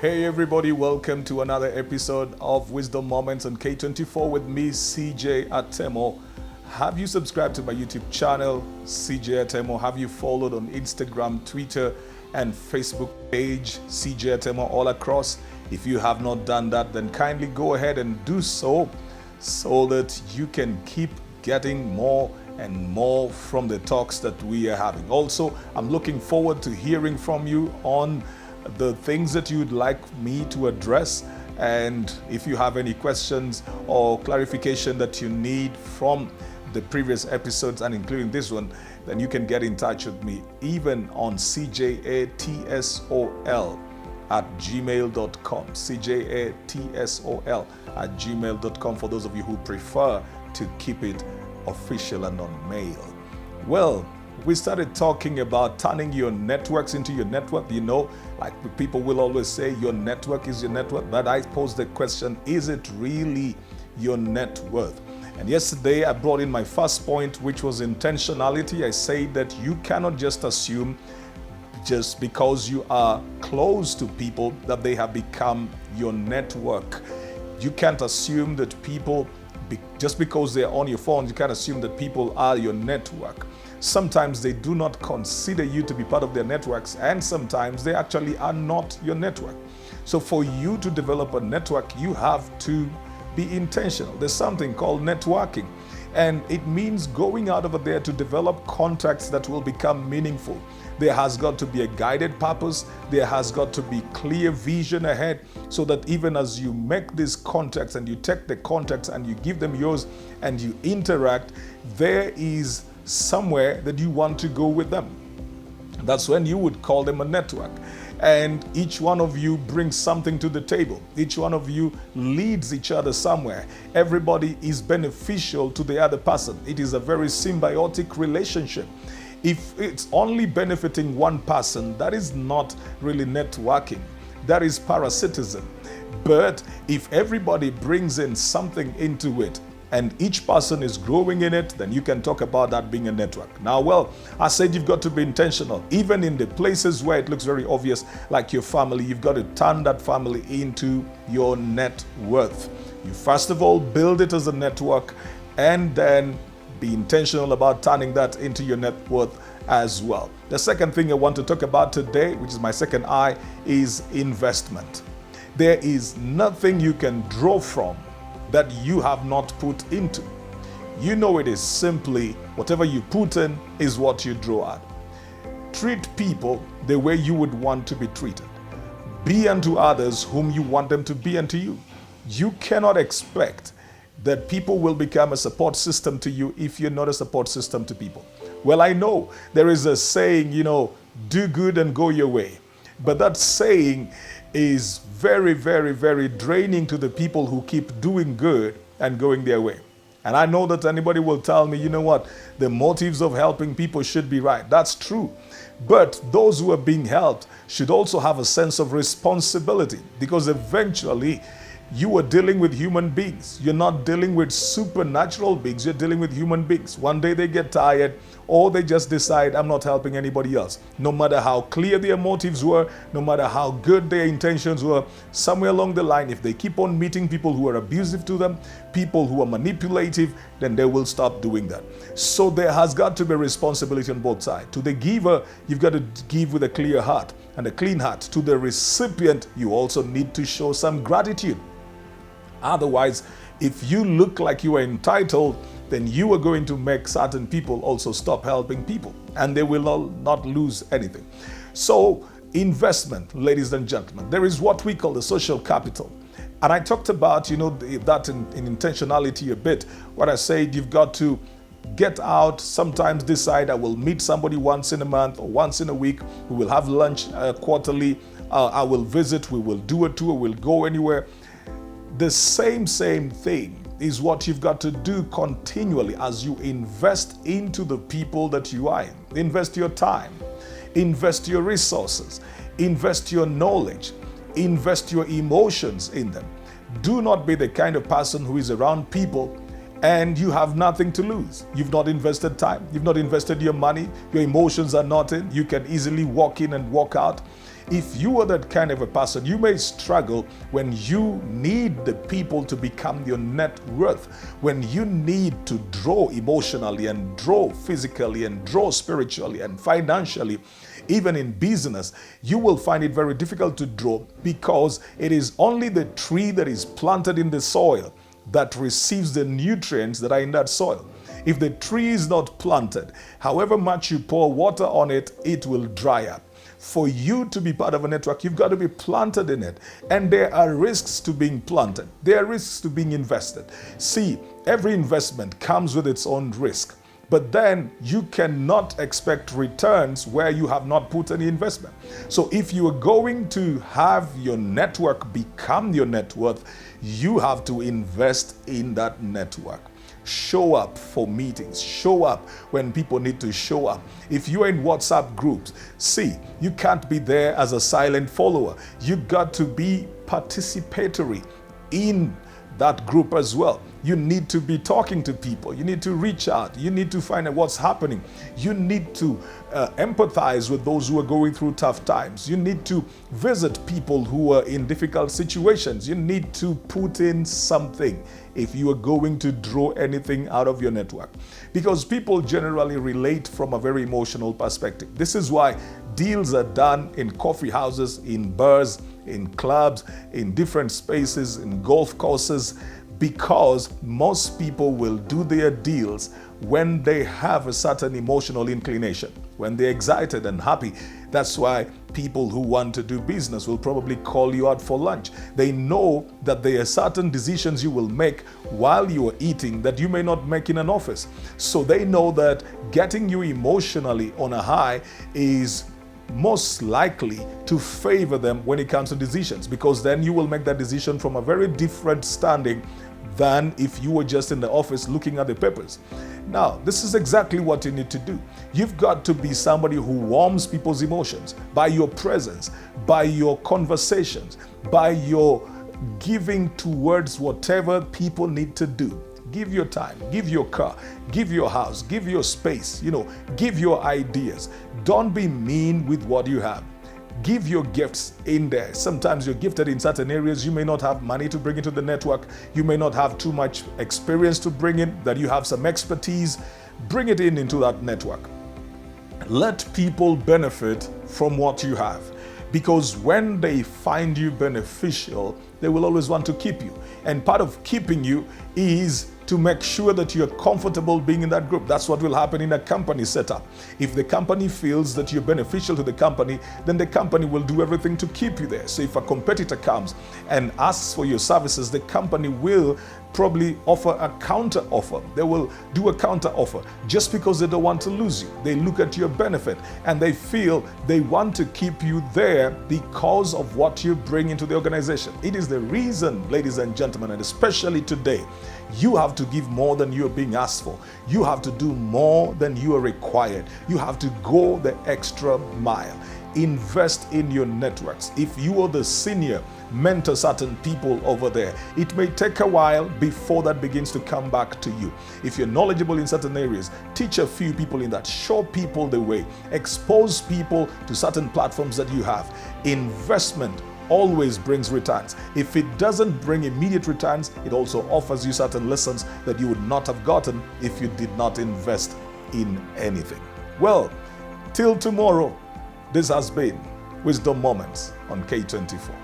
Hey everybody, welcome to another episode of Wisdom Moments on K24 with me, C.J Atemo. Have you subscribed to my YouTube channel, C.J Atemo? Have you followed on Instagram, Twitter, and Facebook page, C.J Atemo, all across? If you have not done that, then kindly go ahead and do so that you can keep getting more and more from the talks that we are having. Also, I'm looking forward to hearing from you on the things that you'd like me to address, and if you have any questions or clarification that you need from the previous episodes and including this one, then you can get in touch with me even on cjatsol@gmail.com, cjatsol@gmail.com, for those of you who prefer to keep it official and on mail. Well, we started talking about turning your networks into your network. You know, like people will always say your network is your network, but I posed the question, is it really your net worth? And yesterday I brought in my first point, which was intentionality. I said that you cannot just assume just because you are close to people that they have become your network. You can't assume that people, just because they're on your phone, you can't assume that people are your network. Sometimes they do not consider you to be part of their networks, and sometimes they actually are not your network. So for you to develop a network, you have to be intentional. There's something called networking, and it means going out over there to develop contacts that will become meaningful. There has got to be a guided purpose. There has got to be clear vision ahead, so that even as you make these contacts and you take the contacts and you give them yours and you interact, there is somewhere that you want to go with them. That's when you would call them a network. And each one of you brings something to the table. Each one of you leads each other somewhere. Everybody is beneficial to the other person. It is a very symbiotic relationship. If it's only benefiting one person, that is not really networking. That is parasitism. But if everybody brings in something into it, and each person is growing in it, then you can talk about that being a network. Now, well, I said you've got to be intentional. Even in the places where it looks very obvious, like your family, you've got to turn that family into your net worth. You first of all build it as a network, and then be intentional about turning that into your net worth as well. The second thing I want to talk about today, which is my second I, is investment. There is nothing you can draw from that you have not put into. You know, it is simply whatever you put in is what you draw out. Treat people the way you would want to be treated. Be unto others whom you want them to be unto you. You cannot expect that people will become a support system to you if you're not a support system to people. Well, I know there is a saying, do good and go your way. But that saying is very, very, very draining to the people who keep doing good and going their way. And I know that anybody will tell me, the motives of helping people should be right. That's true. But those who are being helped should also have a sense of responsibility, because eventually you are dealing with human beings. You're not dealing with supernatural beings. You're dealing with human beings. One day they get tired, or they just decide, I'm not helping anybody else. No matter how clear their motives were, no matter how good their intentions were, somewhere along the line, if they keep on meeting people who are abusive to them, people who are manipulative, then they will stop doing that. So there has got to be responsibility on both sides. To the giver, you've got to give with a clear heart and a clean heart. To the recipient, you also need to show some gratitude. Otherwise, if you look like you are entitled, then you are going to make certain people also stop helping people, and they will not lose anything. So, investment, ladies and gentlemen, there is what we call the social capital. And I talked about, that in intentionality a bit. What I said, you've got to get out, sometimes decide I will meet somebody once in a month or once in a week. We will have lunch quarterly. I will visit, we will do a tour, we'll go anywhere. The same thing is what you've got to do continually as you invest into the people that you are in. Invest your time, invest your resources, invest your knowledge, invest your emotions in them. Do not be the kind of person who is around people and you have nothing to lose. You've not invested time, you've not invested your money, your emotions are not in, you can easily walk in and walk out. If you are that kind of a person, you may struggle when you need the people to become your net worth, when you need to draw emotionally and draw physically and draw spiritually and financially. Even in business, you will find it very difficult to draw because it is only the tree that is planted in the soil that receives the nutrients that are in that soil. If the tree is not planted, however much you pour water on it, it will dry up. For you to be part of a network, you've got to be planted in it. And there are risks to being planted. There are risks to being invested. See, every investment comes with its own risk. But then you cannot expect returns where you have not put any investment. So if you are going to have your network become your net worth, you have to invest in that network. Show up for meetings. Show up when people need to show up. If you're in WhatsApp groups, see, you can't be there as a silent follower. You got to be participatory in that group as well. You need to be talking to people. You need to reach out. You need to find out what's happening. You need to empathize with those who are going through tough times. You need to visit people who are in difficult situations. You need to put in something if you are going to draw anything out of your network. Because people generally relate from a very emotional perspective. This is why deals are done in coffee houses, in bars, in clubs, in different spaces, in golf courses, because most people will do their deals when they have a certain emotional inclination, when they're excited and happy. That's why people who want to do business will probably call you out for lunch. They know that there are certain decisions you will make while you are eating that you may not make in an office. So they know that getting you emotionally on a high is most likely to favor them when it comes to decisions, because then you will make that decision from a very different standing than if you were just in the office looking at the papers. Now, this is exactly what you need to do. You've got to be somebody who warms people's emotions by your presence, by your conversations, by your giving towards whatever people need to do. Give your time, give your car, give your house, give your space, give your ideas. Don't be mean with what you have. Give your gifts in there. Sometimes you're gifted in certain areas. You may not have money to bring into the network. You may not have too much experience to bring in, that you have some expertise. Bring it into that network. Let people benefit from what you have. Because when they find you beneficial, they will always want to keep you. And part of keeping you is to make sure that you're comfortable being in that group. That's what will happen in a company setup. If the company feels that you're beneficial to the company, then the company will do everything to keep you there. So if a competitor comes and asks for your services, the company will probably offer a counter offer. They will do a counter offer just because they don't want to lose you. They look at your benefit and they feel they want to keep you there because of what you bring into the organization. It is the reason, ladies and gentlemen, and especially today, you have to give more than you are being asked for. You have to do more than you are required. You have to go the extra mile. Invest in your networks. If you are the senior, mentor certain people over there. It may take a while before that begins to come back to you. If you're knowledgeable in certain areas, teach a few people in that. Show people the way. Expose people to certain platforms that you have. Investment always brings returns. If it doesn't bring immediate returns, it also offers you certain lessons that you would not have gotten if you did not invest in anything. Well, till tomorrow, this has been Wisdom Moments on K24.